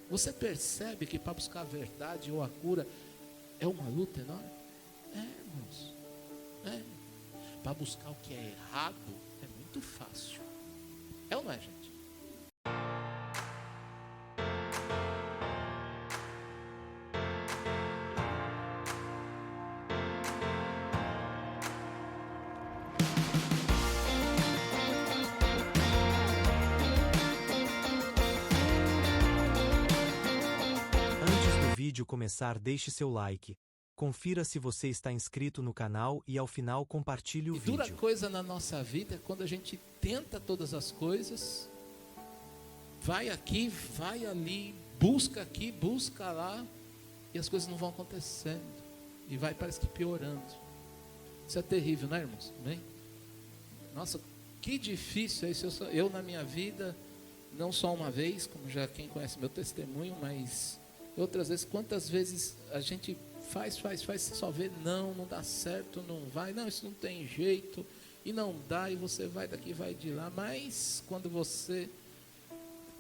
Você percebe que para buscar a verdade ou a cura é uma luta enorme? Irmãos. Para buscar o que é errado é muito fácil. É ou não é, gente? Antes do vídeo começar, deixe seu like. Confira se você está inscrito no canal e ao final compartilhe o E vídeo. dura coisa na nossa vida é quando a gente tenta todas as coisas, vai aqui, vai ali, busca aqui, busca lá, e as coisas não vão acontecendo. E vai, parece que piorando. Isso é terrível, não é, irmãos? Amém? Nossa, que difícil é isso. Eu na minha vida, não só uma vez, como já quem conhece meu testemunho, mas outras vezes, quantas vezes a gente faz, só vê, não dá certo, não vai, não, isso não tem jeito, e não dá, e você vai daqui, vai de lá. Mas quando você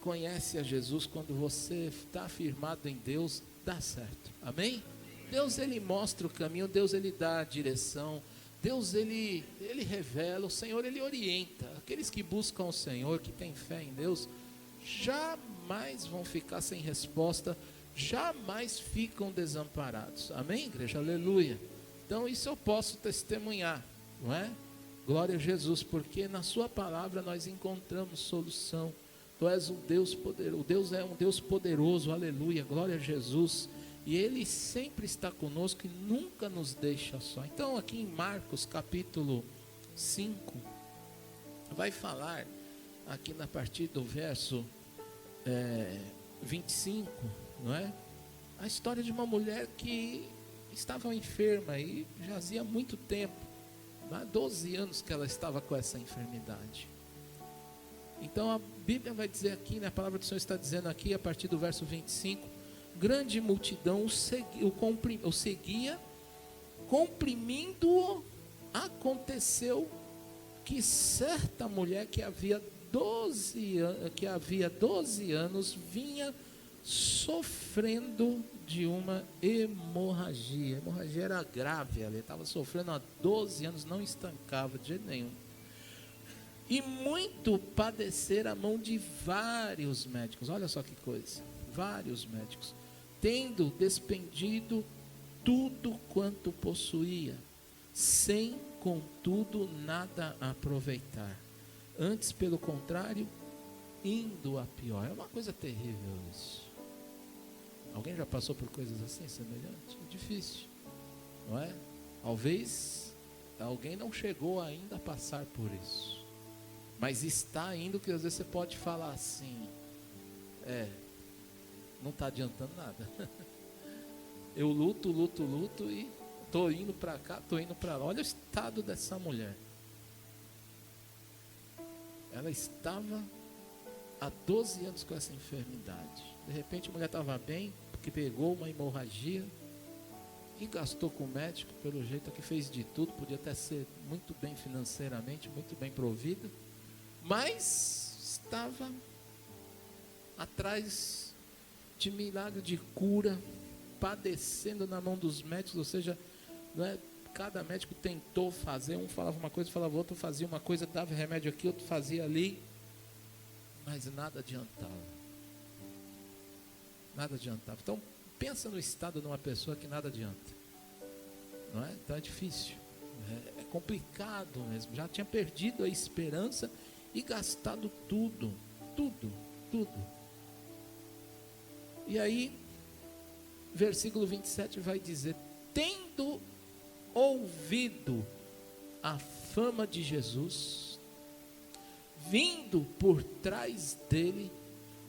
conhece a Jesus, quando você está firmado em Deus, dá certo, amém? Deus, Ele mostra o caminho, Deus, Ele dá a direção, Deus, Ele revela, o Senhor, Ele orienta. Aqueles que buscam o Senhor, que têm fé em Deus, jamais vão ficar sem resposta, jamais ficam desamparados, amém, igreja? Aleluia. Então isso eu posso testemunhar, não é? Glória a Jesus, porque na sua palavra nós encontramos solução. Tu és um Deus poderoso, Deus é um Deus poderoso, aleluia, glória a Jesus, e Ele sempre está conosco e nunca nos deixa só. Então aqui em Marcos capítulo 5, vai falar aqui na partir do verso 25, não é? A história de uma mulher que estava enferma e jazia há muito tempo, há 12 anos que ela estava com essa enfermidade. Então a Bíblia vai dizer aqui, né, a palavra do Senhor está dizendo aqui, a partir do verso 25, grande multidão o seguia, comprimindo-o. Aconteceu que certa mulher que havia 12 anos vinha sofrendo de uma hemorragia. A hemorragia era grave, ela estava sofrendo há 12 anos, não estancava de jeito nenhum. E muito padecer a mão de vários médicos. Olha só que coisa, vários médicos, tendo despendido tudo quanto possuía, sem contudo nada aproveitar. Antes, pelo contrário, indo a pior. É uma coisa terrível isso. Alguém já passou por coisas assim, semelhantes? É difícil, não é? Talvez alguém não chegou ainda a passar por isso, mas está indo, que às vezes você pode falar assim, não está adiantando nada. Eu luto e estou indo para cá, estou indo para lá. Olha o estado dessa mulher. Ela estava há 12 anos com essa enfermidade. De repente a mulher estava bem, porque pegou uma hemorragia e gastou com o médico, pelo jeito que fez de tudo, podia até ser muito bem financeiramente, muito bem provida, mas estava atrás de milagre de cura, padecendo na mão dos médicos, ou seja, não é? Cada médico tentou fazer, um falava uma coisa, falava outro, fazia uma coisa, dava remédio aqui, outro fazia ali, mas nada adiantava. Nada adiantava. Então, pensa no estado de uma pessoa que nada adianta, não é? Então é difícil, é complicado mesmo. Já tinha perdido a esperança e gastado tudo. E aí, versículo 27 vai dizer: tendo ouvido a fama de Jesus, vindo por trás dele,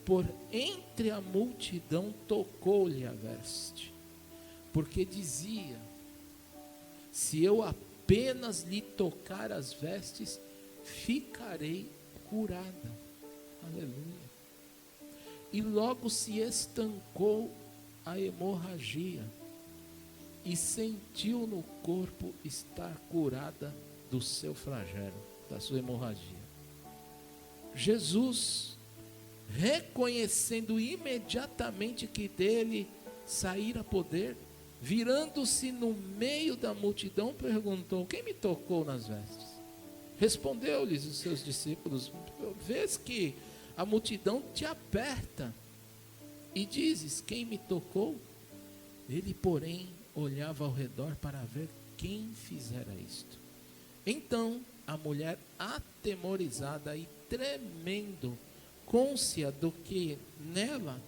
por entre a multidão, tocou-lhe a veste, porque dizia: se eu apenas lhe tocar as vestes, ficarei curada. Aleluia. E logo se estancou a hemorragia, e sentiu no corpo estar curada do seu flagelo, da sua hemorragia. Jesus reconhecendo imediatamente que dele saíra poder, virando-se no meio da multidão, perguntou: quem me tocou nas vestes? Respondeu-lhes os seus discípulos: vês que a multidão te aperta e dizes: quem me tocou? Ele, porém, olhava ao redor para ver quem fizera isto. Então a mulher, atemorizada e tremendo, cônscia do que nela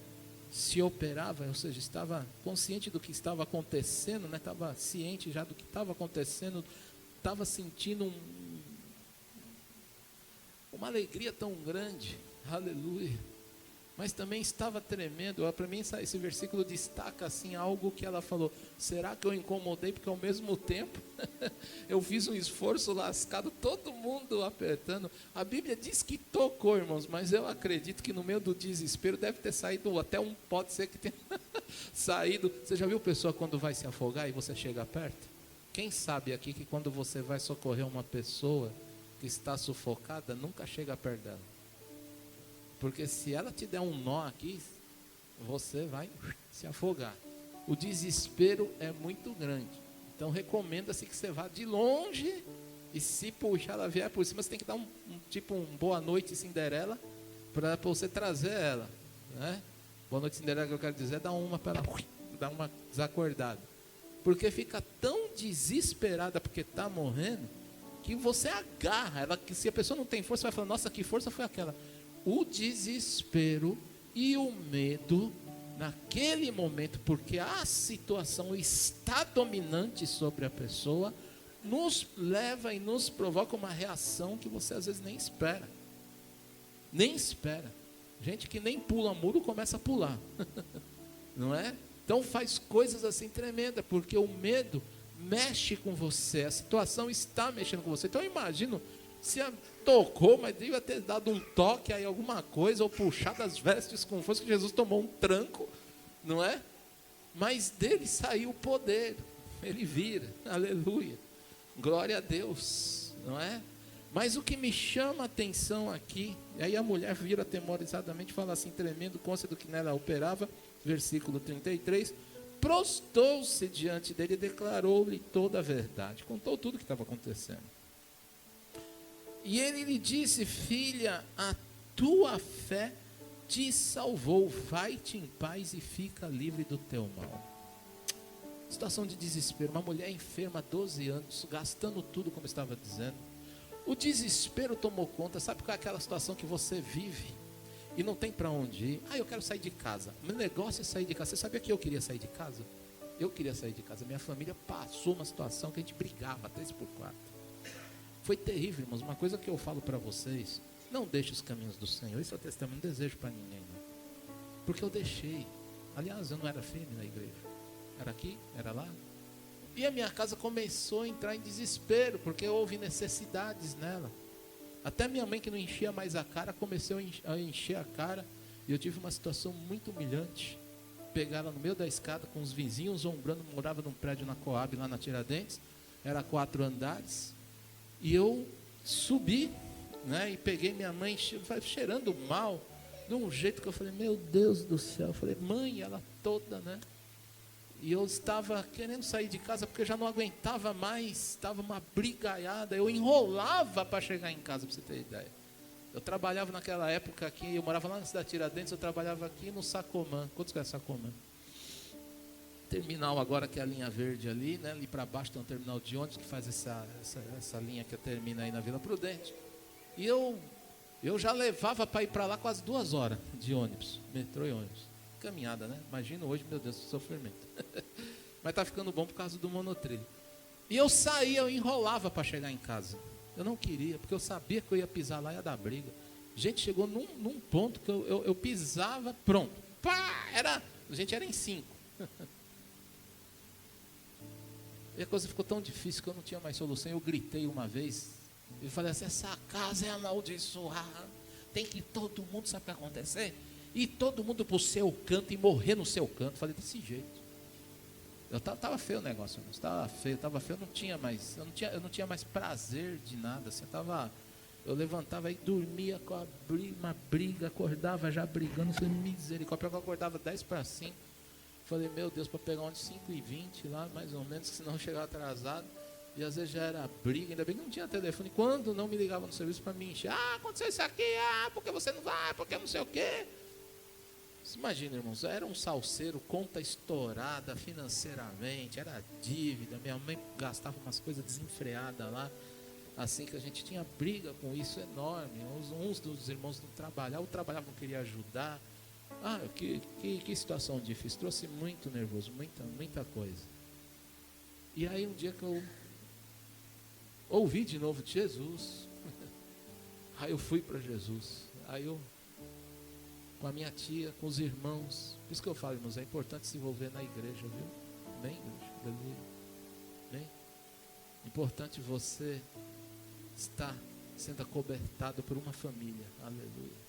se operava, ou seja, estava consciente do que estava acontecendo, né? Estava ciente já do que estava acontecendo, estava sentindo uma alegria tão grande, aleluia, mas também estava tremendo. Para mim esse versículo destaca assim algo que ela falou: será que eu incomodei? Porque ao mesmo tempo eu fiz um esforço lascado, todo mundo apertando. A Bíblia diz que tocou, irmãos, mas eu acredito que no meio do desespero deve ter saído até pode ser que tenha saído. Você já viu pessoa quando vai se afogar e você chega perto? Quem sabe aqui que quando você vai socorrer uma pessoa que está sufocada, nunca chega perto dela? Porque se ela te der um nó aqui, você vai se afogar. O desespero é muito grande. Então recomenda-se que você vá de longe, e se puxar ela vier por cima, você tem que dar tipo um boa noite Cinderela, para você trazer ela, né? Boa noite Cinderela, que eu quero dizer, dá uma para ela, dar uma desacordada. Porque fica tão desesperada porque está morrendo, que você agarra ela, que se a pessoa não tem força, vai falar: nossa, que força foi aquela? O desespero e o medo naquele momento, porque a situação está dominante sobre a pessoa, nos leva e nos provoca uma reação que você às vezes nem espera. Nem espera. Gente que nem pula muro começa a pular. Não é? Então faz coisas assim tremendas, porque o medo mexe com você, a situação está mexendo com você. Então eu imagino, se tocou, mas devia ter dado um toque aí, alguma coisa, ou puxado as vestes com força, que Jesus tomou um tranco, não é? Mas dele saiu o poder, ele vira, aleluia, glória a Deus, não é? Mas o que me chama a atenção aqui, e aí a mulher vira atemorizadamente, fala assim, tremendo, cônscia do que nela operava, versículo 33, prostou-se diante dele e declarou-lhe toda a verdade, contou tudo o que estava acontecendo. E ele lhe disse: filha, a tua fé te salvou, vai-te em paz e fica livre do teu mal. Situação de desespero, uma mulher enferma há 12 anos, gastando tudo, como estava dizendo. O desespero tomou conta. Sabe qual é aquela situação que você vive e não tem para onde ir? Eu quero sair de casa. Meu negócio é sair de casa. Você sabia que eu queria sair de casa? Eu queria sair de casa. Minha família passou uma situação que a gente brigava 3x4. Foi terrível, irmãos. Uma coisa que eu falo para vocês: não deixe os caminhos do Senhor. Isso é o testemunho, não desejo para ninguém, não. Porque eu deixei. Aliás, eu não era firme na igreja. Era aqui, era lá. E a minha casa começou a entrar em desespero, porque houve necessidades nela. Até minha mãe, que não enchia mais a cara, começou a encher a cara. E eu tive uma situação muito humilhante. Pegar ela no meio da escada, com os vizinhos zombrando. Morava num prédio na Coab, lá na Tiradentes. Era 4 andares. E eu subi, né, e peguei minha mãe cheirando mal, de um jeito que eu falei: meu Deus do céu. Eu falei: mãe, ela toda, né? E eu estava querendo sair de casa, porque eu já não aguentava mais, estava uma brigaiada, eu enrolava para chegar em casa, para você ter ideia. Eu trabalhava naquela época aqui, eu morava lá na cidade de Tiradentes, eu trabalhava aqui no Sacomã. Quantos conhecem Sacomã? Terminal agora, que é a linha verde ali, né? Ali para baixo tem um terminal de ônibus que faz essa linha que termina aí na Vila Prudente. E eu já levava para ir para lá quase 2 horas de ônibus, metrô e ônibus. Caminhada, né? Imagina hoje, meu Deus, sofrimento. Mas está ficando bom por causa do monotrilho. E eu saía, eu enrolava para chegar em casa. Eu não queria, porque eu sabia que eu ia pisar lá e ia dar briga. Gente, chegou num ponto que eu pisava, pronto. Pá, a gente era em 5. E a coisa ficou tão difícil que eu não tinha mais solução. Eu gritei uma vez e falei assim: essa casa é amaldiçoada. Tem que todo mundo, sabe o que vai acontecer? E todo mundo para o seu canto e morrer no seu canto. Falei desse jeito. Estava feio o negócio, estava feio, eu não tinha mais prazer de nada, assim, Eu levantava e dormia com uma briga, acordava já brigando, falei, misericórdia, eu acordava 10:05. Falei, meu Deus, para pegar onde 5:20 lá, mais ou menos, senão eu chegava atrasado. E às vezes já era briga, ainda bem que não tinha telefone. Quando não me ligavam no serviço para me encher, aconteceu isso aqui, porque você não vai, porque não sei o quê. Você imagina, irmãos, era um salseiro, conta estourada financeiramente, era dívida, minha mãe gastava umas coisas desenfreadas lá, assim que a gente tinha briga com isso enorme. Uns dos irmãos não trabalhavam, o trabalhava não queria ajudar. Que situação difícil, trouxe muito nervoso, muita coisa. E aí um dia que eu ouvi de novo de Jesus, aí eu fui para Jesus, aí eu, com a minha tia, com os irmãos, por isso que eu falo, irmãos, é importante se envolver na igreja, viu? Bem, igreja, aleluia. Bem, importante você estar sendo acobertado por uma família, aleluia.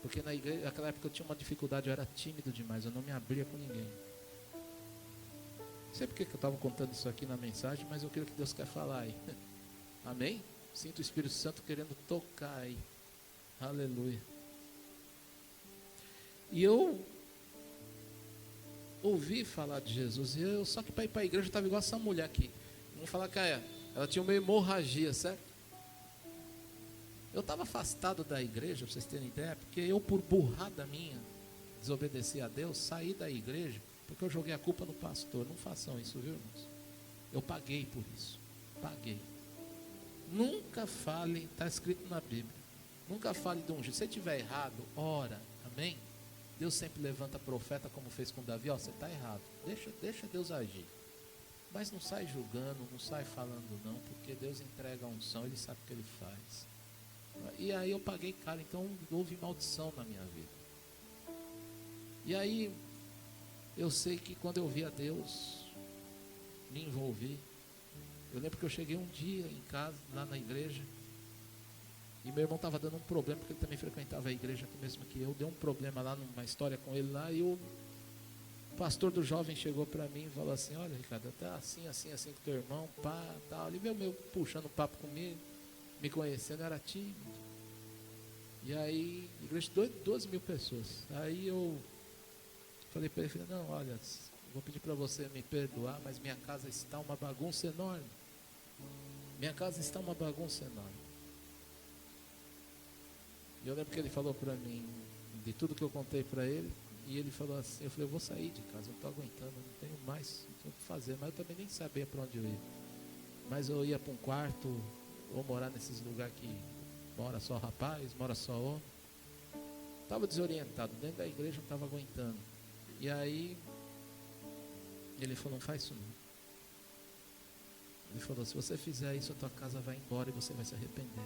Porque na igreja, naquela época eu tinha uma dificuldade, eu era tímido demais, eu não me abria com ninguém. Não sei porque que eu estava contando isso aqui na mensagem, mas eu creio que Deus quer falar aí. Amém? Sinto o Espírito Santo querendo tocar aí. Aleluia. E eu ouvi falar de Jesus, só que para ir para a igreja eu estava igual essa mulher aqui. Vamos falar que ela tinha uma hemorragia, certo? Eu estava afastado da igreja, para vocês terem ideia, porque eu, por burrada minha, desobedeci a Deus, saí da igreja, porque eu joguei a culpa no pastor. Não façam isso, viu, irmãos? Eu paguei por isso. Paguei. Nunca fale, está escrito na Bíblia, nunca fale de um jeito. Se você estiver errado, ora, amém? Deus sempre levanta profeta, como fez com Davi. Você está errado, deixa Deus agir. Mas não sai julgando, não sai falando não, porque Deus entrega a unção, Ele sabe o que Ele faz. E aí eu paguei caro, então houve maldição na minha vida. E aí eu sei que quando eu vi a Deus, me envolvi. Eu lembro que eu cheguei um dia em casa, lá na igreja, e meu irmão estava dando um problema, porque ele também frequentava a igreja mesmo que eu. Deu um problema lá, numa história com ele lá, e o pastor do jovem chegou para mim e falou assim: olha, Ricardo, tá assim com teu irmão, pá, tal. Ele veio meio puxando papo comigo, me conhecendo, eu era tímido. E aí, igreja de 12 mil pessoas. Aí eu falei para ele, não, olha, vou pedir para você me perdoar, mas minha casa está uma bagunça enorme. Minha casa está uma bagunça enorme. E eu lembro que ele falou para mim, de tudo que eu contei para ele, e ele falou assim, eu falei, eu vou sair de casa, eu não estou aguentando, eu não tenho mais o que fazer, mas eu também nem sabia para onde eu ia. Mas eu ia para um quarto, ou morar nesses lugares que mora só rapaz, mora só homem. Estava desorientado, dentro da igreja não estava aguentando. E aí, ele falou, não faz isso não. Ele falou, se você fizer isso, a tua casa vai embora e você vai se arrepender.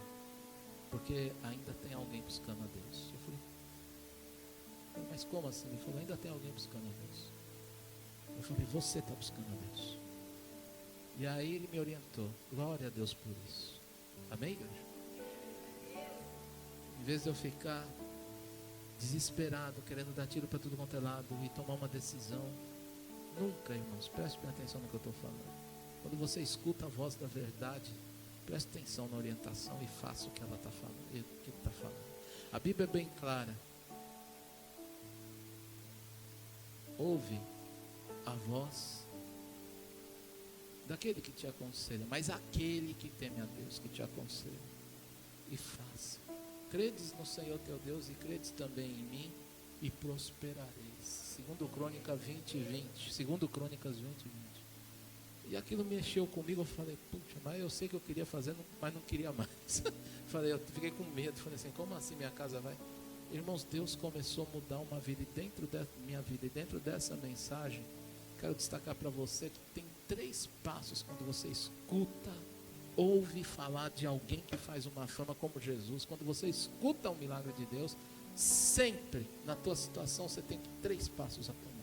Porque ainda tem alguém buscando a Deus. Eu falei, mas como assim? Ele falou, ainda tem alguém buscando a Deus. Eu falei, você está buscando a Deus. E aí ele me orientou, glória a Deus por isso. Amém, igreja? Em vez de eu ficar desesperado, querendo dar tiro para tudo quanto é lado e tomar uma decisão, nunca, irmãos, preste bem atenção no que eu estou falando. Quando você escuta a voz da verdade, preste atenção na orientação e faça o que ela está falando, o que ele está falando. A Bíblia é bem clara. Ouve a voz daquele que te aconselha, mas aquele que teme a Deus, que te aconselha, e faça. Credes no Senhor teu Deus e credes também em mim e prosperareis. Segundo Crônicas 20:20. Segundo Crônicas 20:20. E aquilo mexeu comigo, eu falei, puxa, mas eu sei que eu queria fazer, mas não queria mais. Falei, eu fiquei com medo, falei assim, como assim minha casa vai? Irmãos, Deus começou a mudar uma vida, e dentro da minha vida, e dentro dessa mensagem, quero destacar para você que tem 3 passos quando você escuta, ouve falar de alguém que faz uma fama como Jesus. Quando você escuta um milagre de Deus, sempre na tua situação você tem 3 passos a tomar.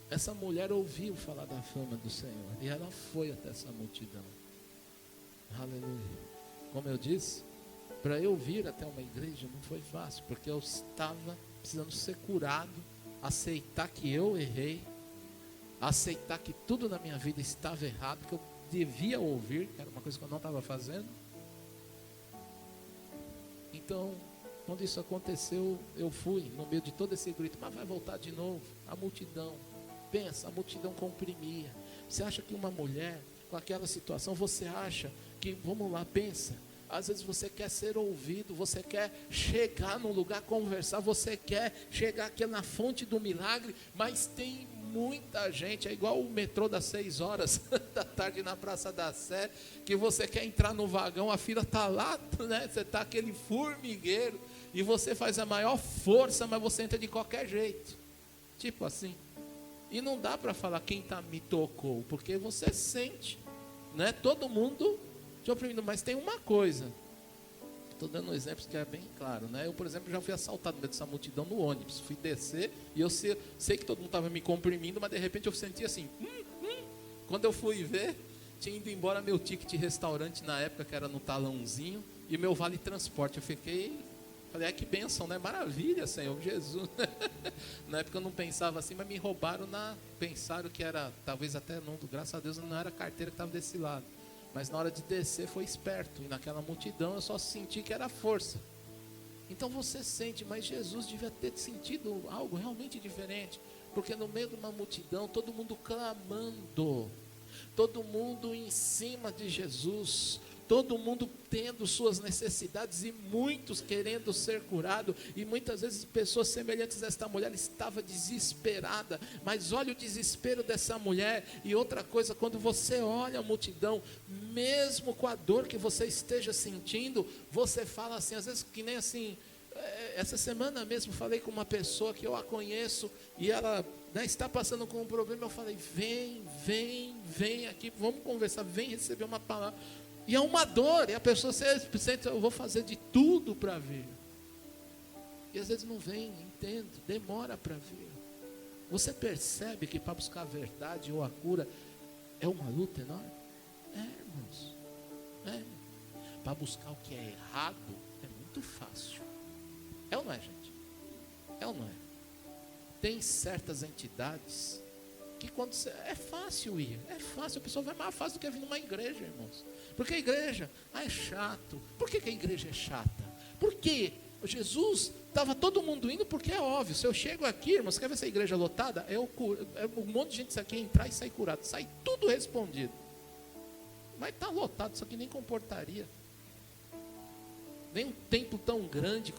Essa mulher ouviu falar da fama do Senhor e ela foi até essa multidão. Aleluia. Como eu disse, para eu vir até uma igreja não foi fácil, porque eu estava precisando ser curado, aceitar que eu errei, aceitar que tudo na minha vida estava errado, que eu devia ouvir, que era uma coisa que eu não estava fazendo. Então, quando isso aconteceu, eu fui no meio de todo esse grito, mas vai voltar de novo. A multidão, pensa, a multidão comprimia. Você acha que uma mulher, com aquela situação, você acha que, vamos lá, pensa, às vezes você quer ser ouvido, você quer chegar num lugar, conversar, você quer chegar aqui na fonte do milagre, mas tem muita gente, é igual o metrô das 6 horas da tarde na Praça da Sé, que você quer entrar no vagão, a fila está lá, né? Você está aquele formigueiro, e você faz a maior força, mas você entra de qualquer jeito, tipo assim, e não dá para falar quem me tocou, porque você sente, né? Todo mundo te oprimindo, mas tem uma coisa, estou dando um exemplo que é bem claro, né? Eu, por exemplo, já fui assaltado no meio dessa multidão no ônibus, fui descer, e eu sei que todo mundo estava me comprimindo, mas de repente eu senti assim, quando eu fui ver, tinha ido embora meu ticket de restaurante na época, que era no talãozinho, e meu vale transporte. Eu falei, que bênção, né? Maravilha, Senhor Jesus. Na época eu não pensava assim, mas me roubaram pensaram que era, talvez até não, graças a Deus não era a carteira que estava desse lado. Mas na hora de descer foi esperto, e naquela multidão eu só senti que era força. Então você sente, mas Jesus devia ter sentido algo realmente diferente, porque no meio de uma multidão, todo mundo clamando, todo mundo em cima de Jesus, todo mundo tendo suas necessidades, e muitos querendo ser curados, e muitas vezes pessoas semelhantes a esta mulher estava desesperada, mas olha o desespero dessa mulher. E outra coisa, quando você olha a multidão, mesmo com a dor que você esteja sentindo, você fala assim, às vezes que nem assim, essa semana mesmo falei com uma pessoa que eu a conheço, e ela, né, está passando com um problema. Eu falei, vem aqui, vamos conversar, vem receber uma palavra. E é uma dor, e a pessoa sente, eu vou fazer de tudo para vir. E às vezes não vem, entendo, demora para vir. Você percebe que para buscar a verdade ou a cura é uma luta enorme? Irmãos, para buscar o que é errado é muito fácil. É ou não é, gente? É ou não é? Tem certas entidades que quando é fácil ir, é fácil, a pessoa vai mais fácil do que vir numa igreja, irmãos. Porque a igreja, é chato. Por que a igreja é chata? Porque Jesus, estava todo mundo indo, porque é óbvio, se eu chego aqui, irmãos, quer ver essa igreja lotada? Um monte de gente aqui entrar e sair curado, sai tudo respondido. Mas está lotado, isso aqui nem comportaria. Nem um templo tão grande,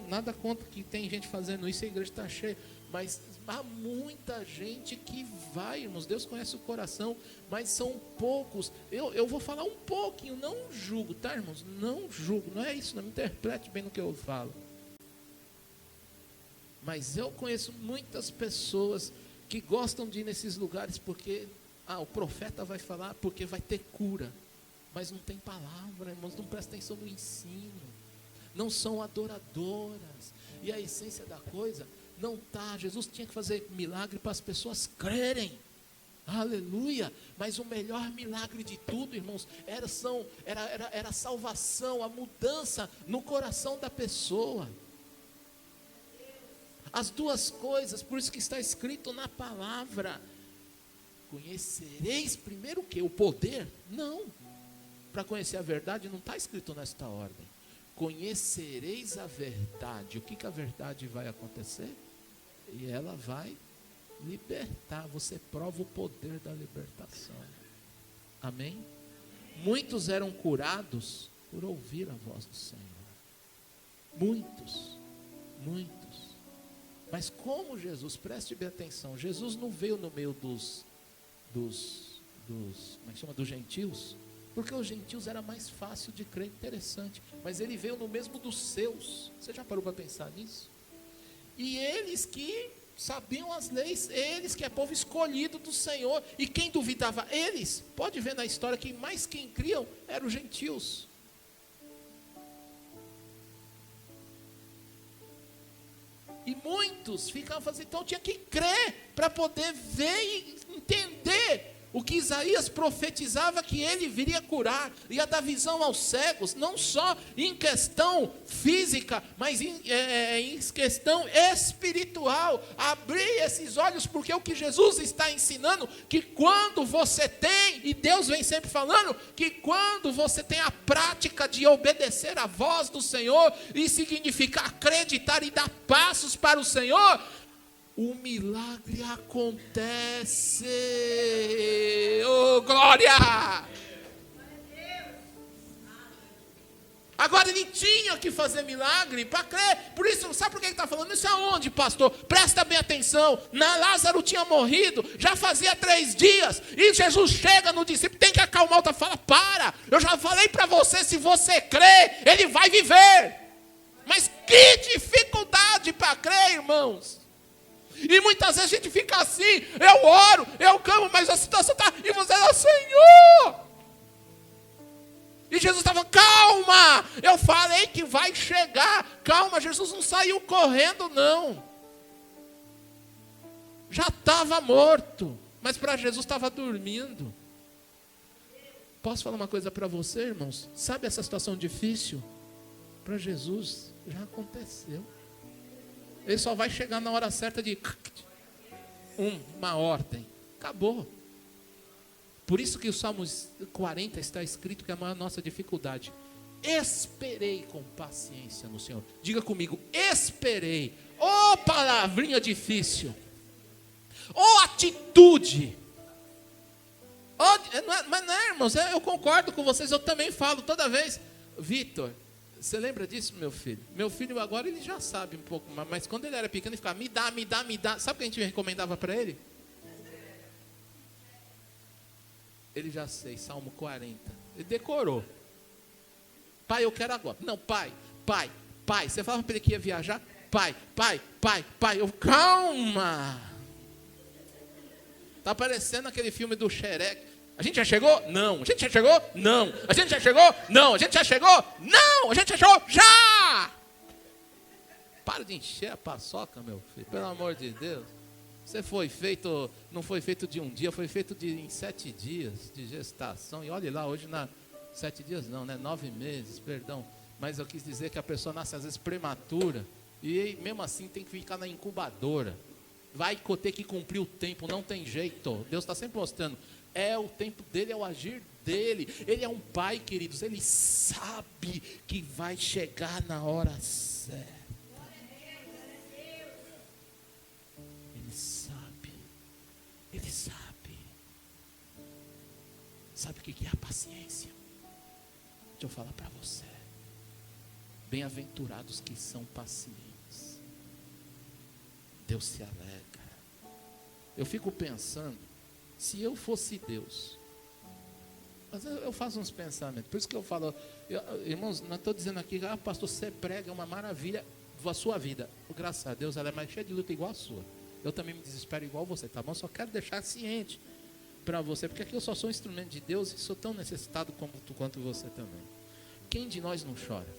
nada contra que tem gente fazendo isso, a igreja está cheia. Mas há muita gente que vai, irmãos, Deus conhece o coração, mas são poucos. Eu vou falar um pouquinho, não julgo, tá, irmãos? Não julgo, não é isso, não me interprete bem no que eu falo. Mas eu conheço muitas pessoas que gostam de ir nesses lugares porque, o profeta vai falar, porque vai ter cura. Mas não tem palavra, irmãos, não prestam atenção no ensino. Não são adoradoras. E a essência da coisa não está. Jesus tinha que fazer milagre para as pessoas crerem. Aleluia. Mas o melhor milagre de tudo, irmãos, era a salvação, a mudança no coração da pessoa. As duas coisas, por isso que está escrito na palavra. Conhecereis primeiro o quê? O poder? Não. Para conhecer a verdade não está escrito nesta ordem. Conhecereis a verdade. O que a verdade vai acontecer? E ela vai libertar. Você prova o poder da libertação. Amém? Muitos eram curados por ouvir a voz do Senhor. Muitos. Mas como Jesus, preste bem atenção, Jesus não veio no meio dos como é que chama? Dos gentios, porque os gentios era mais fácil de crer, interessante, mas ele veio no mesmo dos seus. Você já parou para pensar nisso? E eles que sabiam as leis, eles que é povo escolhido do Senhor, e quem duvidava? Eles. Pode ver na história que mais quem criam eram os gentios. E muitos ficavam fazendo, então tinha que crer para poder ver e entender O que Isaías profetizava que ele viria curar, ia dar visão aos cegos, não só em questão física, mas em questão espiritual. Abrir esses olhos, porque o que Jesus está ensinando, que quando você tem, e Deus vem sempre falando, que quando você tem a prática de obedecer a voz do Senhor, e significa acreditar e dar passos para o Senhor, o milagre acontece. Oh, glória! Agora ele tinha que fazer milagre para crer. Por isso, sabe por que ele está falando isso? Aonde, pastor? Presta bem atenção. Lázaro tinha morrido, já fazia 3 dias. E Jesus chega no discípulo, tem que acalmar. Outra fala, para. Eu já falei para você, se você crer, ele vai viver. Mas que dificuldade para crer, irmãos. E muitas vezes a gente fica assim, eu oro, eu clamo, mas a situação está, e você fala, Senhor. E Jesus estava, calma, eu falei que vai chegar, calma, Jesus não saiu correndo não. Já estava morto, mas para Jesus estava dormindo. Posso falar uma coisa para você, irmãos? Sabe essa situação difícil? Para Jesus já aconteceu. Ele só vai chegar na hora certa de uma ordem. Acabou. Por isso que o Salmo 40 está escrito que é a maior nossa dificuldade. Esperei com paciência no Senhor. Diga comigo, esperei. Oh, palavrinha difícil. Oh, atitude. Oh, mas não, irmãos, eu concordo com vocês, eu também falo toda vez. Vitor, você lembra disso, meu filho? Meu filho agora ele já sabe um pouco, mas quando ele era pequeno ele ficava, me dá, me dá, me dá. Sabe o que a gente recomendava para ele? Ele já sei, Salmo 40. Ele decorou. Pai, eu quero agora. Não, pai. Você falava para ele que ia viajar? Pai. Eu, calma. Tá parecendo aquele filme do Shrek. A gente já chegou? Não. A gente já chegou? Não. A gente já chegou? Não. A gente já chegou? Não. A gente já chegou? Já! Para de encher a paçoca, meu filho. Pelo amor de Deus. Você foi feito, não foi feito de um dia, foi feito em 7 dias de gestação. E olhe lá, hoje 7 dias não, né? 9 meses, perdão. Mas eu quis dizer que a pessoa nasce às vezes prematura. E mesmo assim tem que ficar na incubadora. Vai ter que cumprir o tempo, não tem jeito. Deus está sempre mostrando. É o tempo dele, é o agir dele. Ele é um pai, queridos. Ele sabe que vai chegar na hora certa. Ele sabe. Sabe o que é a paciência? Deixa eu falar para você. Bem-aventurados que são pacientes. Deus se alegra. Eu fico pensando, se eu fosse Deus, mas eu faço uns pensamentos, por isso que eu falo, irmãos, não estou dizendo aqui, pastor, você prega uma maravilha a sua vida, graças a Deus ela é mais cheia de luta igual a sua, eu também me desespero igual você, tá bom? Só quero deixar ciente para você, porque aqui eu só sou um instrumento de Deus e sou tão necessitado quanto você também. Quem de nós não chora?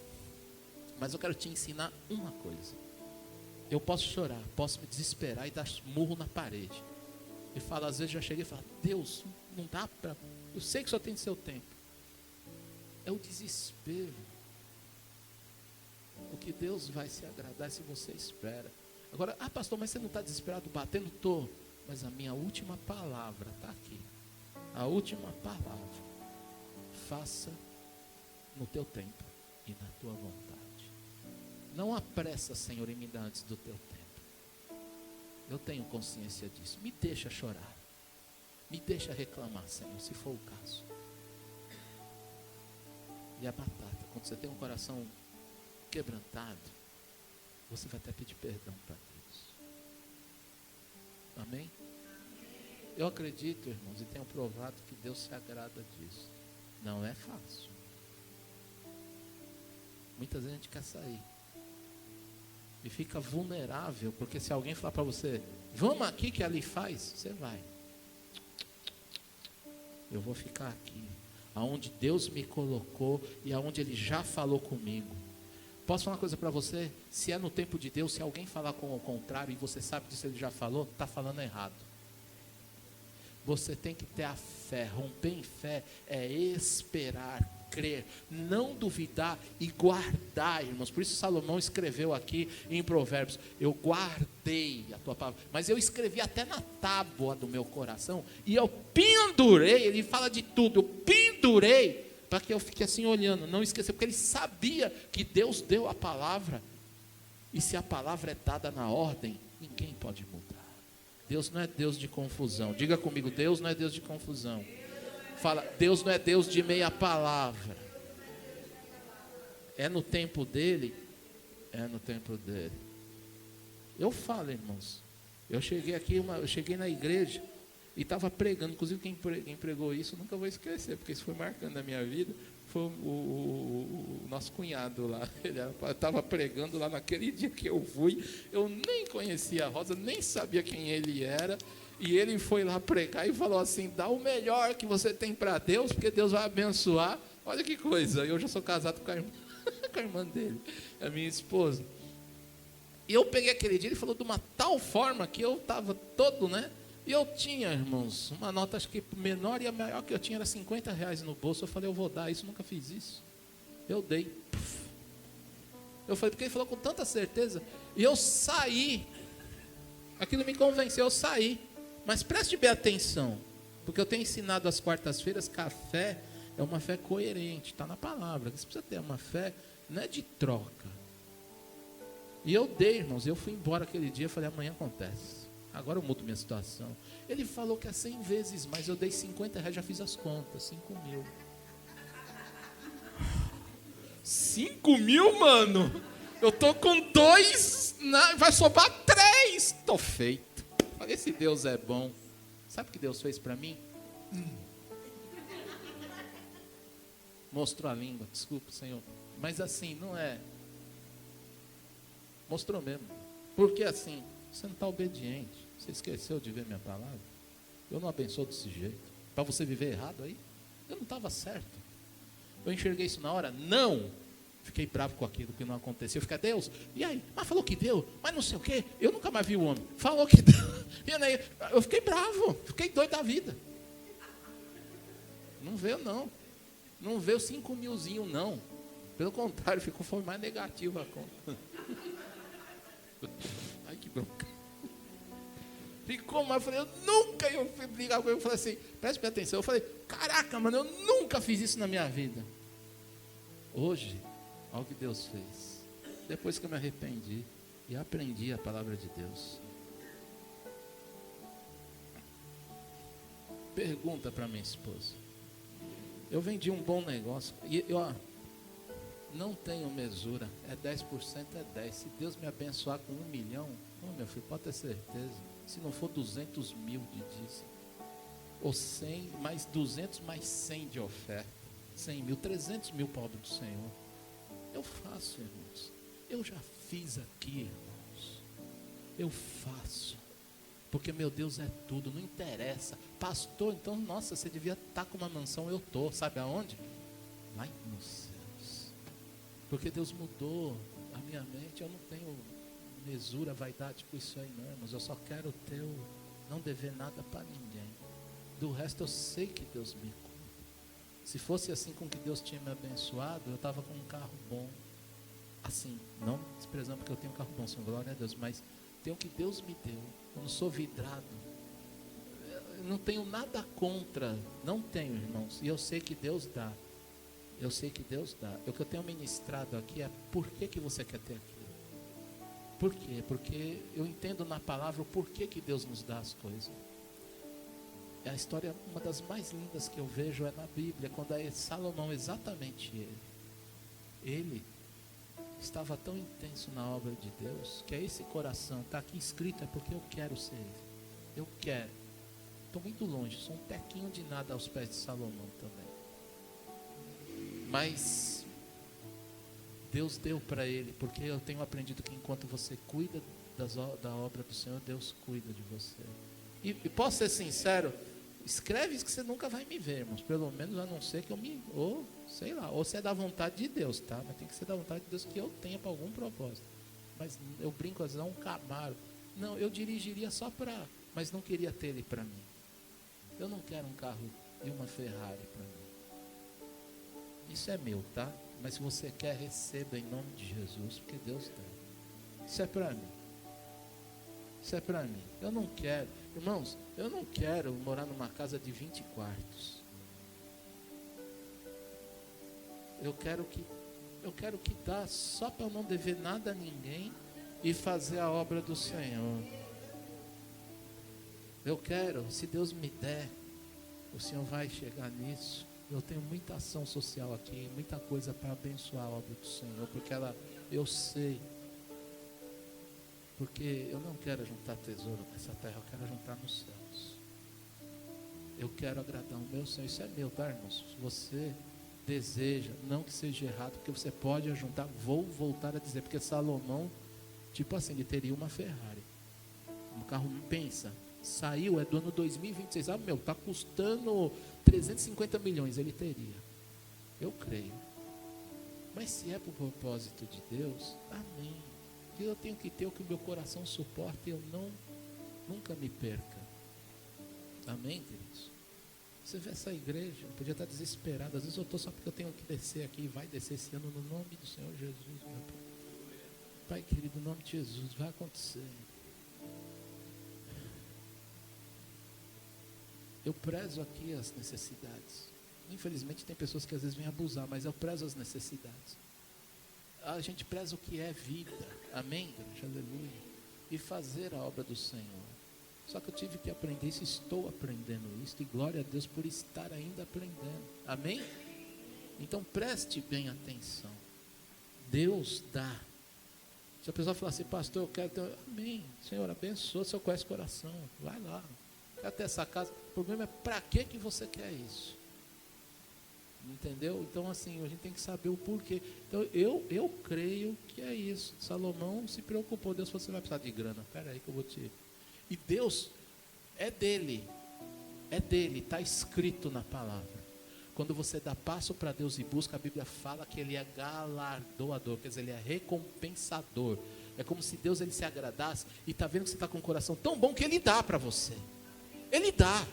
Mas eu quero te ensinar uma coisa. Eu posso chorar, posso me desesperar e dar murro na parede. E falo, às vezes já cheguei e falo, Deus, não dá para... Eu sei que só tem seu tempo. É o desespero. O que Deus vai se agradar se você espera. Agora, pastor, mas você não está desesperado batendo? Estou. Mas a minha última palavra está aqui. A última palavra. Faça no teu tempo e na tua vontade. Não apressa, Senhor, em me dar antes do teu tempo. Eu tenho consciência disso. Me deixa chorar. Me deixa reclamar, Senhor, se for o caso. E a batata, quando você tem um coração quebrantado, você vai até pedir perdão para Deus. Amém? Eu acredito, irmãos, e tenho provado que Deus se agrada disso. Não é fácil. Muitas vezes a gente quer sair. E fica vulnerável, porque se alguém falar para você, vamos aqui que ali faz, você vai. Eu vou ficar aqui, aonde Deus me colocou e aonde Ele já falou comigo. Posso falar uma coisa para você? Se é no tempo de Deus, se alguém falar com o contrário e você sabe disso, Ele já falou, está falando errado. Você tem que ter a fé. Romper em fé é esperar, crer, não duvidar e guardar, irmãos. Por isso Salomão escreveu aqui em Provérbios: eu guardei a tua palavra, mas eu escrevi até na tábua do meu coração, e eu pendurei. Ele fala de tudo, eu pendurei, para que eu fique assim olhando, não esquecer, porque ele sabia que Deus deu a palavra, e se a palavra é dada na ordem, ninguém pode mudar. Deus não é Deus de confusão. Diga comigo: Deus não é Deus de confusão. Fala: Deus não é Deus de meia palavra. É no tempo dele, é no tempo dele. Eu falo, irmãos, eu cheguei na igreja e estava pregando. Inclusive quem pregou isso, nunca vou esquecer, porque isso foi marcando na minha vida. Foi o nosso cunhado lá. Ele estava pregando lá naquele dia que eu fui. Eu nem conhecia a Rosa, nem sabia quem ele era. E ele foi lá pregar e falou assim: dá o melhor que você tem para Deus, porque Deus vai abençoar. Olha que coisa, eu já sou casado com a irmã, com a irmã dele, a minha esposa. E eu peguei aquele dia, ele falou de uma tal forma que eu estava todo, né? E eu tinha, irmãos, uma nota, acho que menor, e a maior que eu tinha era R$50 no bolso. Eu falei: eu vou dar isso, nunca fiz isso. Eu dei. Eu falei, porque ele falou com tanta certeza. E eu saí. Aquilo me convenceu, eu saí. Mas preste bem atenção, porque eu tenho ensinado às quartas-feiras que a fé é uma fé coerente, está na palavra. Você precisa ter uma fé, não é de troca. E eu dei, irmãos, eu fui embora aquele dia, falei: amanhã acontece. Agora eu mudo minha situação. Ele falou que é 100 vezes mais. Eu dei R$50, já fiz as contas, 5 mil. 5 mil, mano? Eu tô com 2, vai sobrar 3. Tô feito. Falei: esse Deus é bom. Sabe o que Deus fez para mim? Mostrou a língua, desculpa, Senhor. Mas assim, não é. Mostrou mesmo. Porque assim, você não está obediente. Você esqueceu de ver minha palavra? Eu não abençoo desse jeito. Para você viver errado aí? Eu não estava certo. Eu enxerguei isso na hora? Não. Fiquei bravo com aquilo que não aconteceu. Eu fiquei: Deus, e aí? Mas falou que deu, mas não sei o quê. Eu nunca mais vi o homem. Falou que deu. E aí, eu fiquei bravo, fiquei doido da vida. Não veio, não. Não veio 5 milzinho, não. Pelo contrário, foi mais negativo a conta. Ai, que bronca. Ficou mais, eu falei: eu nunca. Eu fui brigar com ele, eu falei assim: preste bem atenção. Eu falei: caraca, mano, eu nunca fiz isso na minha vida. Hoje, olha o que Deus fez. Depois que eu me arrependi e aprendi a palavra de Deus. Pergunta para minha esposa. Eu vendi um bom negócio e não tenho mesura. É 10%, é 10. Se Deus me abençoar com 1 milhão, meu filho, pode ter certeza. Se não for 200 mil de dízimo, ou 100, mais 200, mais 100 de oferta, 100 mil, 300 mil para a obra do Senhor. Eu faço, irmãos. Eu já fiz aqui, irmãos. Eu faço. Porque meu Deus é tudo, não interessa. Pastor, então, nossa, você devia estar com uma mansão. Eu estou, sabe aonde? Lá nos céus. Porque Deus mudou a minha mente. Eu não tenho mesura, vaidade com isso aí, não, irmãos. Eu só quero não dever nada para ninguém. Do resto eu sei que Deus me cuida. Se fosse assim com que Deus tinha me abençoado, eu estava com um carro bom. Assim, não desprezando porque eu tenho um carro bom, glória a Deus, mas tenho o que Deus me deu. Eu não sou vidrado. Eu não tenho nada contra. Não tenho, irmãos. E eu sei que Deus dá. Eu sei que Deus dá. O que eu tenho ministrado aqui é: por que você quer ter aquilo? Por quê? Porque eu entendo na palavra o porquê que Deus nos dá as coisas. A história, uma das mais lindas que eu vejo é na Bíblia, quando é Salomão, exatamente ele estava tão intenso na obra de Deus, que é esse coração, está aqui escrito, é porque eu quero ser ele. Eu quero. Estou muito longe, sou um tequinho de nada aos pés de Salomão também. Mas Deus deu para ele, porque eu tenho aprendido que enquanto você cuida da obra do Senhor, Deus cuida de você. E posso ser sincero, escreve isso que você nunca vai me ver, irmãos. Pelo menos a não ser que ou se é da vontade de Deus, tá? Mas tem que ser da vontade de Deus que eu tenha para algum propósito. Mas eu brinco às vezes, um Camaro. Não, eu dirigiria só mas não queria ter ele para mim. Eu não quero um carro e uma Ferrari para mim. Isso é meu, tá? Mas se você quer, receba em nome de Jesus, porque Deus tem. Isso é para mim. Isso é para mim. Eu não quero, irmãos, eu não quero morar numa casa de 20 quartos. Eu quero que dá só para eu não dever nada a ninguém e fazer a obra do Senhor. Eu quero, se Deus me der, o Senhor vai chegar nisso. Eu tenho muita ação social aqui, muita coisa para abençoar a obra do Senhor, porque eu sei. Porque eu não quero juntar tesouro nessa terra, eu quero juntar nos céus. Eu quero agradar o meu Senhor, isso é meu, tá, irmãos? Se você deseja, não que seja errado, porque você pode ajuntar, vou voltar a dizer, porque Salomão, tipo assim, ele teria uma Ferrari. Um carro, pensa, saiu, é do ano 2026, tá custando 350 milhões, ele teria. Eu creio. Mas se é para o propósito de Deus, amém. Eu tenho que ter o que o meu coração suporta e eu nunca me perca. Amém, queridos? Você vê essa igreja, eu podia estar desesperado. Às vezes eu estou só porque eu tenho que descer aqui. Vai descer esse ano no nome do Senhor Jesus, meu Pai. Pai querido, no nome de Jesus, vai acontecer. Eu prezo aqui as necessidades. Infelizmente tem pessoas que às vezes vêm abusar, mas eu prezo as necessidades. A gente preza o que é vida. Amém, igreja? Aleluia. E fazer a obra do Senhor. Só que eu tive que aprender isso, estou aprendendo isso, e glória a Deus por estar ainda aprendendo. Amém? Então preste bem atenção. Deus dá. Se a pessoa falar assim, pastor, eu quero ter... Amém. Senhor, abençoa, o Senhor conhece o coração. Vai lá. Quer ter essa casa. O problema é para que você quer isso? Entendeu? Então assim, a gente tem que saber o porquê. Então eu creio que é isso. Salomão se preocupou. Deus falou, você vai precisar de grana. Espera aí que eu vou te... E Deus é dele, está escrito na palavra. Quando você dá passo para Deus e busca, a Bíblia fala que Ele é galardoador, quer dizer, Ele é recompensador. É como se Deus ele se agradasse e está vendo que você está com um coração tão bom que Ele dá para você. Ele dá,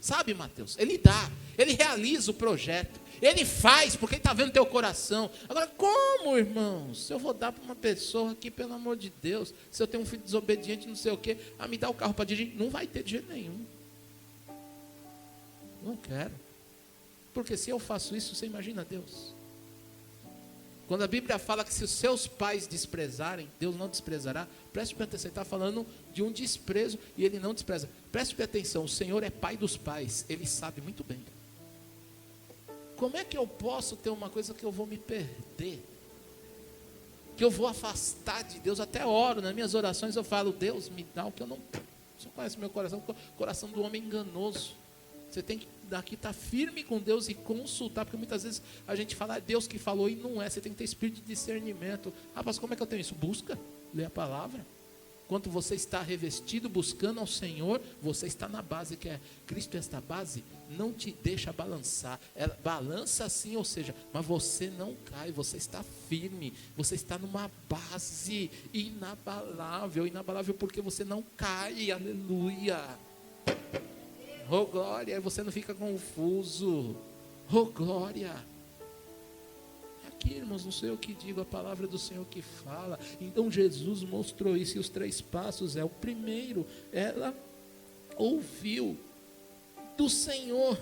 sabe, Mateus? Ele dá, Ele realiza o projeto. Ele faz, porque Ele está vendo teu coração. Agora, como, irmãos? Se eu vou dar para uma pessoa aqui, pelo amor de Deus, se eu tenho um filho desobediente, não sei o quê, me dá o carro para dirigir, não vai ter de jeito nenhum. Não quero. Porque se eu faço isso, você imagina Deus. Quando a Bíblia fala que se os seus pais desprezarem, Deus não desprezará. Preste bem atenção, Ele está falando de um desprezo e Ele não despreza. Preste bem atenção, o Senhor é pai dos pais, Ele sabe muito bem. Como é que eu posso ter uma coisa que eu vou me perder? Que eu vou afastar de Deus? Até oro, nas minhas orações eu falo, Deus me dá o que eu não... Você conhece meu coração, o coração do homem enganoso. Você tem que daqui estar firme com Deus e consultar, porque muitas vezes a gente fala, é Deus que falou e não é. Você tem que ter espírito de discernimento. Mas como é que eu tenho isso? Busca, lê a palavra. Quando você está revestido, buscando ao Senhor, você está na base que é Cristo. Esta base não te deixa balançar. Ela balança sim, ou seja, mas você não cai, você está firme. Você está numa base inabalável. Inabalável porque você não cai, aleluia. Oh glória, você não fica confuso. Oh glória. Aqui, irmãos, não sei o que digo, a palavra do Senhor que fala. Então Jesus mostrou isso, e os 3 passos é o primeiro. Ela ouviu do Senhor.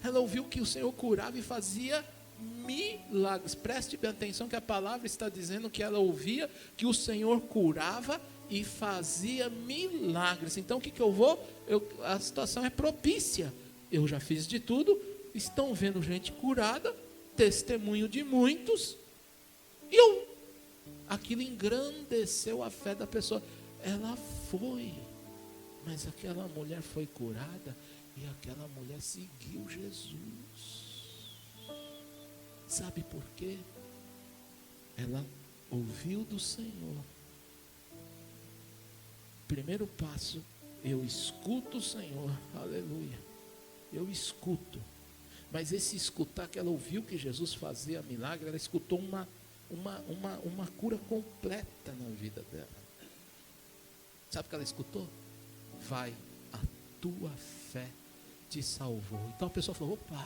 Ela ouviu que o Senhor curava e fazia milagres. Preste bem atenção que a palavra está dizendo que ela ouvia que o Senhor curava e fazia milagres. Então o que eu vou? A situação é propícia. Eu já fiz de tudo. Estão vendo gente curada, testemunho de muitos, e aquilo engrandeceu a fé da pessoa. Ela foi, mas aquela mulher foi curada e aquela mulher seguiu Jesus. Sabe por quê? Ela ouviu do Senhor. Primeiro passo, eu escuto o Senhor, aleluia. Eu escuto. Mas esse escutar, que ela ouviu que Jesus fazia milagre, ela escutou uma cura completa na vida dela. Sabe o que ela escutou? Vai, a tua fé te salvou. Então a pessoa falou, opa,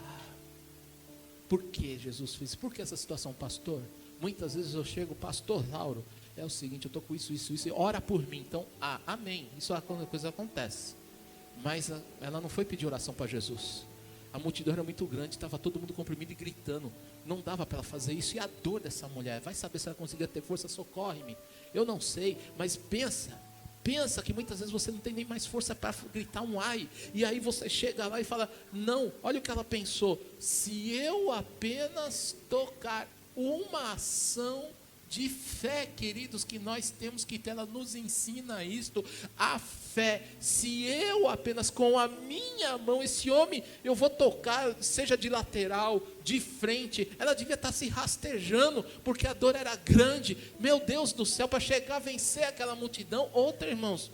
por que Jesus fez? Por que essa situação, pastor? Muitas vezes eu chego, pastor Lauro, é o seguinte, eu estou com isso, e ora por mim. Então, amém, isso é quando a coisa acontece. Mas ela não foi pedir oração para Jesus. A multidão era muito grande, estava todo mundo comprimido e gritando. Não dava para ela fazer isso. E a dor dessa mulher, vai saber se ela conseguia ter força, socorre-me. Eu não sei, mas pensa que muitas vezes você não tem nem mais força para gritar um ai. E aí você chega lá e fala, não, olha o que ela pensou. Se eu apenas tocar, uma ação de fé, queridos, que nós temos que ter, ela nos ensina isto, a fé. Se eu apenas com a minha mão, esse homem, eu vou tocar, seja de lateral, de frente, ela devia estar se rastejando, porque a dor era grande, meu Deus do céu, para chegar a vencer aquela multidão. Outra, irmãos,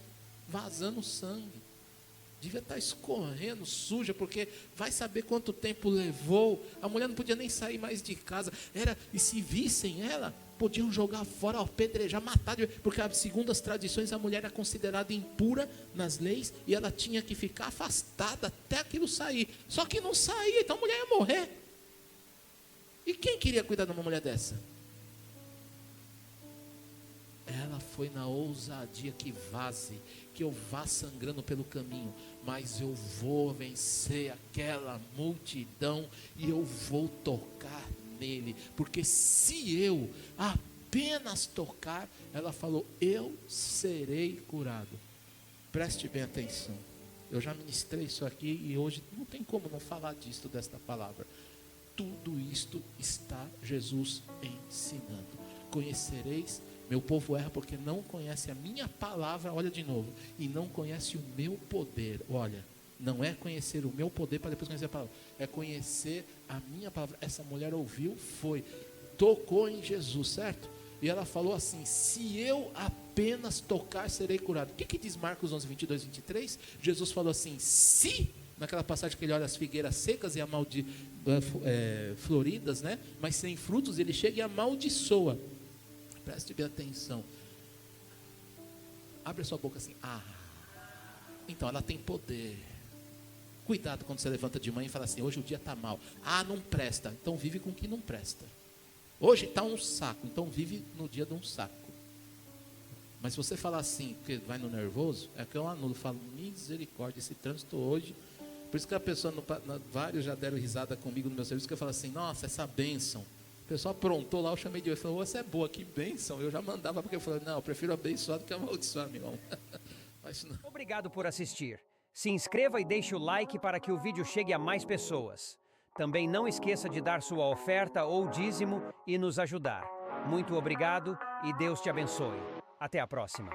vazando sangue, devia estar escorrendo, suja, porque vai saber quanto tempo levou. A mulher não podia nem sair mais de casa, e se vissem ela, podiam jogar fora, apedrejar, matar, porque segundo as tradições a mulher era considerada impura nas leis, e ela tinha que ficar afastada até aquilo sair. Só que não saía, então a mulher ia morrer. E quem queria cuidar de uma mulher dessa? Ela foi na ousadia, que vaze, que eu vá sangrando pelo caminho, mas eu vou vencer aquela multidão e eu vou tocar nele, porque se eu apenas tocar, ela falou, eu serei curado. Preste bem atenção, eu já ministrei isso aqui e hoje não tem como não falar disto, desta palavra. Tudo isto está Jesus ensinando. Conhecereis, meu povo erra porque não conhece a minha palavra, olha de novo, e não conhece o meu poder. Olha, não é conhecer o meu poder para depois conhecer a palavra, é conhecer a minha palavra. Essa mulher ouviu, tocou em Jesus, certo? E ela falou assim, se eu apenas tocar, serei curado. O que diz Marcos 11, 22, 23? Jesus falou assim, se, naquela passagem que ele olha as figueiras secas e floridas, né? Mas sem frutos, ele chega e amaldiçoa. Preste bem atenção. Abre a sua boca assim, então ela tem poder. Cuidado quando você levanta de manhã e fala assim, hoje o dia está mal. Não presta, então vive com o que não presta. Hoje está um saco, então vive no dia de um saco. Mas se você falar assim, porque vai no nervoso, é que eu anulo, falo, misericórdia, esse trânsito hoje. Por isso que a pessoa, vários já deram risada comigo no meu serviço, que eu falo assim, nossa, essa bênção. O pessoal aprontou lá, eu chamei de hoje, falou, você é boa, que bênção. Eu já mandava, porque eu falei, não, eu prefiro abençoar do que amaldiçoar, meu irmão. Mas não. Obrigado por assistir. Se inscreva e deixe o like para que o vídeo chegue a mais pessoas. Também não esqueça de dar sua oferta ou dízimo e nos ajudar. Muito obrigado e Deus te abençoe. Até a próxima.